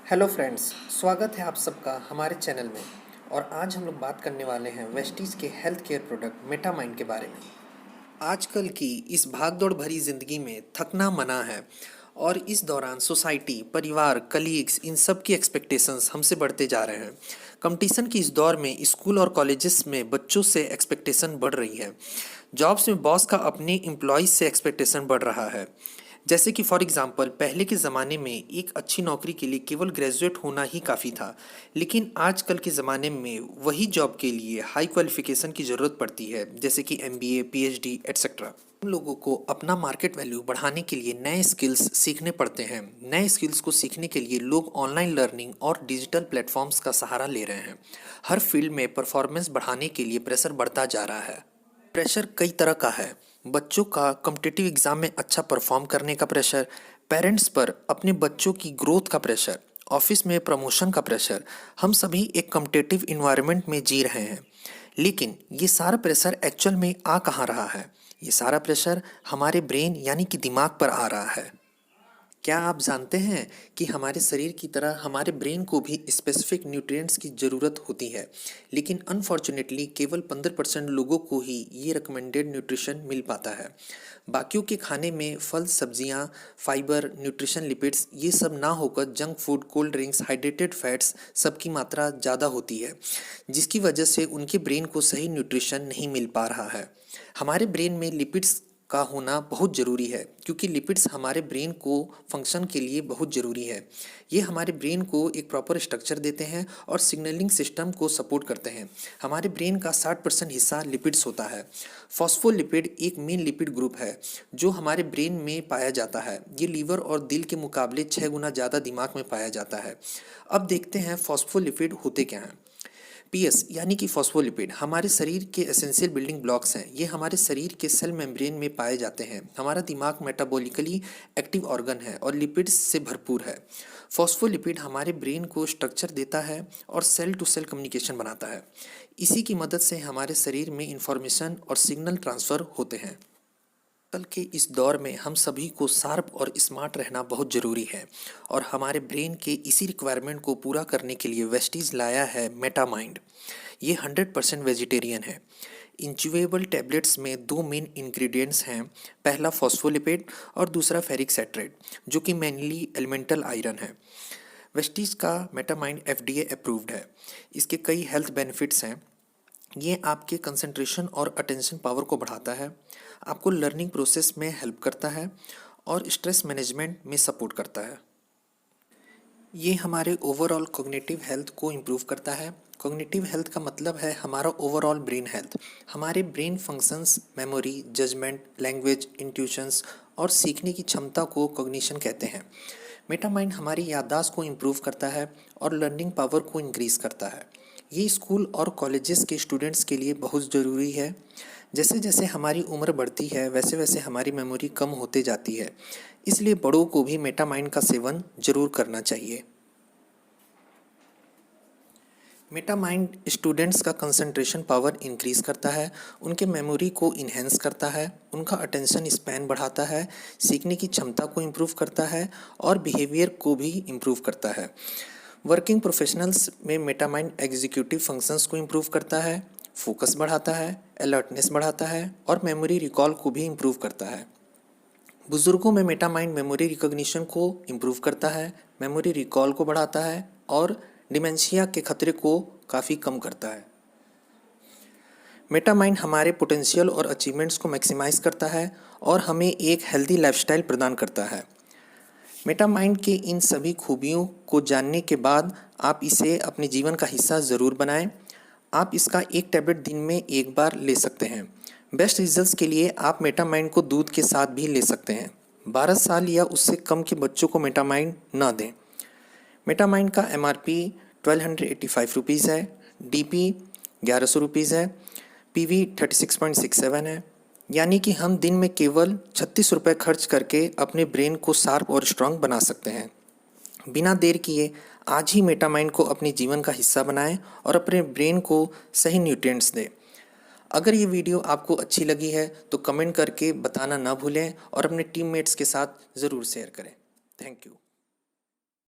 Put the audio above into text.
Hello friends, स्वागत है आप सबका हमारे चैनल में। और आज हम लोग बात करने वाले हैं वेस्टीज के हेल्थ केयर प्रोडक्ट मेटामाइंड के बारे में। आजकल की इस भागदौड़ भरी ज़िंदगी में थकना मना है और इस दौरान सोसाइटी, परिवार, कलीग्स इन सब की एक्सपेक्टेशंस हमसे बढ़ते जा रहे हैं। कंपटीशन की इस दौर में स्कूल और कॉलेजेस में बच्चों से एक्सपेक्टेशन बढ़ रही है। जॉब्स में बॉस का अपने एम्प्लॉयज़ से एक्सपेक्टेशन बढ़ रहा है। जैसे कि फॉर एग्जांपल पहले के ज़माने में एक अच्छी नौकरी के लिए केवल ग्रेजुएट होना ही काफ़ी था, लेकिन आजकल के ज़माने में वही जॉब के लिए हाई क्वालिफिकेशन की ज़रूरत पड़ती है, जैसे कि एमबीए, पीएचडी एट्सेट्रा। हम लोगों को अपना मार्केट वैल्यू बढ़ाने के लिए नए स्किल्स सीखने पड़ते हैं। नए स्किल्स को सीखने के लिए लोग ऑनलाइन लर्निंग और डिजिटल प्लेटफॉर्म्स का सहारा ले रहे हैं। हर फील्ड में परफॉर्मेंस बढ़ाने के लिए प्रेशर बढ़ता जा रहा है। प्रेशर कई तरह का है। बच्चों का कॉम्पिटिटिव एग्जाम में अच्छा परफॉर्म करने का प्रेशर, पेरेंट्स पर अपने बच्चों की ग्रोथ का प्रेशर, ऑफिस में प्रमोशन का प्रेशर। हम सभी एक कॉम्पिटिटिव इन्वायरमेंट में जी रहे हैं, लेकिन ये सारा प्रेशर एक्चुअल में आ कहाँ रहा है? ये सारा प्रेशर हमारे ब्रेन यानी कि दिमाग पर आ रहा है। क्या आप जानते हैं कि हमारे शरीर की तरह हमारे ब्रेन को भी स्पेसिफिक न्यूट्रिएंट्स की ज़रूरत होती है, लेकिन अनफॉर्चुनेटली केवल 15% लोगों को ही ये रिकमेंडेड न्यूट्रिशन मिल पाता है। बाकियों के खाने में फल, सब्जियां, फाइबर, न्यूट्रिशन, लिपिड्स ये सब ना होकर junk food, cold drinks, hydrated fats सबकी मात्रा ज़्यादा होती है, जिसकी वजह से उनके ब्रेन को सही न्यूट्रिशन नहीं मिल पा रहा है। हमारे ब्रेन में लिपिड्स का होना बहुत ज़रूरी है, क्योंकि लिपिड्स हमारे ब्रेन को फंक्शन के लिए बहुत ज़रूरी है। ये हमारे ब्रेन को एक प्रॉपर स्ट्रक्चर देते हैं और सिग्नलिंग सिस्टम को सपोर्ट करते हैं। हमारे ब्रेन का 60% हिस्सा लिपिड्स होता है। फॉस्फोलिपिड एक मेन लिपिड ग्रुप है जो हमारे ब्रेन में पाया जाता है। ये लीवर और दिल के मुकाबले 6 गुना ज़्यादा दिमाग में पाया जाता है। अब देखते हैं फॉस्फोलिपिड होते क्या हैं। पीएस यानी कि फॉस्फोलिपिड हमारे शरीर के एसेंशियल बिल्डिंग ब्लॉक्स हैं। ये हमारे शरीर के सेल मेम्ब्रेन में पाए जाते हैं। हमारा दिमाग मेटाबॉलिकली एक्टिव ऑर्गन है और लिपिड्स से भरपूर है। फॉस्फोलिपिड हमारे ब्रेन को स्ट्रक्चर देता है और सेल टू सेल कम्युनिकेशन बनाता है। इसी की मदद से हमारे शरीर में इंफॉर्मेशन और सिग्नल ट्रांसफ़र होते हैं। कल के इस दौर में हम सभी को शार्प और स्मार्ट रहना बहुत ज़रूरी है, और हमारे ब्रेन के इसी रिक्वायरमेंट को पूरा करने के लिए वेस्टीज लाया है मेटामाइंड। ये 100% वेजिटेरियन है। इन च्यूएबल टैबलेट्स में दो मेन इंग्रेडिएंट्स हैं। पहला फॉस्फोलिपिड और दूसरा फेरिक सेट्रेट, जो कि मेनली एलिमेंटल आयरन है। वेस्टीज का मेटामाइंड एफडीए अप्रूव्ड है। इसके कई हेल्थ बेनिफिट्स हैं। ये आपके कंसंट्रेशन और अटेंशन पावर को बढ़ाता है, आपको लर्निंग प्रोसेस में हेल्प करता है और स्ट्रेस मैनेजमेंट में सपोर्ट करता है। ये हमारे ओवरऑल कॉग्निटिव हेल्थ को इम्प्रूव करता है। कॉग्निटिव हेल्थ का मतलब है हमारा ओवरऑल ब्रेन हेल्थ। हमारे brain functions, memory, judgement, language, intuitions और सीखने की क्षमता को कॉग्निशन कहते हैं। मेटामाइंड हमारी याददाश्त को इम्प्रूव करता है और लर्निंग पावर को इंक्रीज़ करता है। ये स्कूल और कॉलेजेस के स्टूडेंट्स के लिए बहुत ज़रूरी है। जैसे जैसे हमारी उम्र बढ़ती है वैसे वैसे हमारी मेमोरी कम होते जाती है, इसलिए बड़ों को भी मेटामाइंड का सेवन जरूर करना चाहिए। मेटामाइंड स्टूडेंट्स का कंसंट्रेशन पावर इंक्रीज़ करता है, उनके मेमोरी को इन्हेंस करता है, उनका अटेंशन स्पैन बढ़ाता है, सीखने की क्षमता को इम्प्रूव करता है और बिहेवियर को भी इम्प्रूव करता है। वर्किंग प्रोफेशनल्स में मेटामाइंड एग्जीक्यूटिव फंक्शंस को इम्प्रूव करता है, फोकस बढ़ाता है, अलर्टनेस बढ़ाता है और मेमोरी रिकॉल को भी इम्प्रूव करता है। बुजुर्गों में मेटामाइंड मेमोरी रिकॉग्निशन को इम्प्रूव करता है, मेमोरी रिकॉल को बढ़ाता है और डिमेंशिया के खतरे को काफ़ी कम करता है। मेटामाइंड हमारे पोटेंशियल और अचीवमेंट्स को मैक्सिमाइज करता है और हमें एक हेल्दी लाइफस्टाइल प्रदान करता है। मेटामाइंड के इन सभी खूबियों को जानने के बाद आप इसे अपने जीवन का हिस्सा ज़रूर बनाएं। आप इसका एक टैबलेट दिन में एक बार ले सकते हैं। बेस्ट रिजल्ट्स के लिए आप मेटामाइंड को दूध के साथ भी ले सकते हैं। 12 साल या उससे कम के बच्चों को मेटामाइंड ना दें। मेटामाइंड का MRP 1285 रुपीज़ है, DP 1100 रुपीज़ है, PV 36.67 है। यानी कि हम दिन में केवल 36 रुपये खर्च करके अपने ब्रेन को शार्प और स्ट्रांग बना सकते हैं। बिना देर किए आज ही मेटामाइंड को अपने जीवन का हिस्सा बनाएं और अपने ब्रेन को सही न्यूट्रिएंट्स दें। अगर ये वीडियो आपको अच्छी लगी है तो कमेंट करके बताना ना भूलें और अपने टीममेट्स के साथ ज़रूर शेयर करें। Thank you.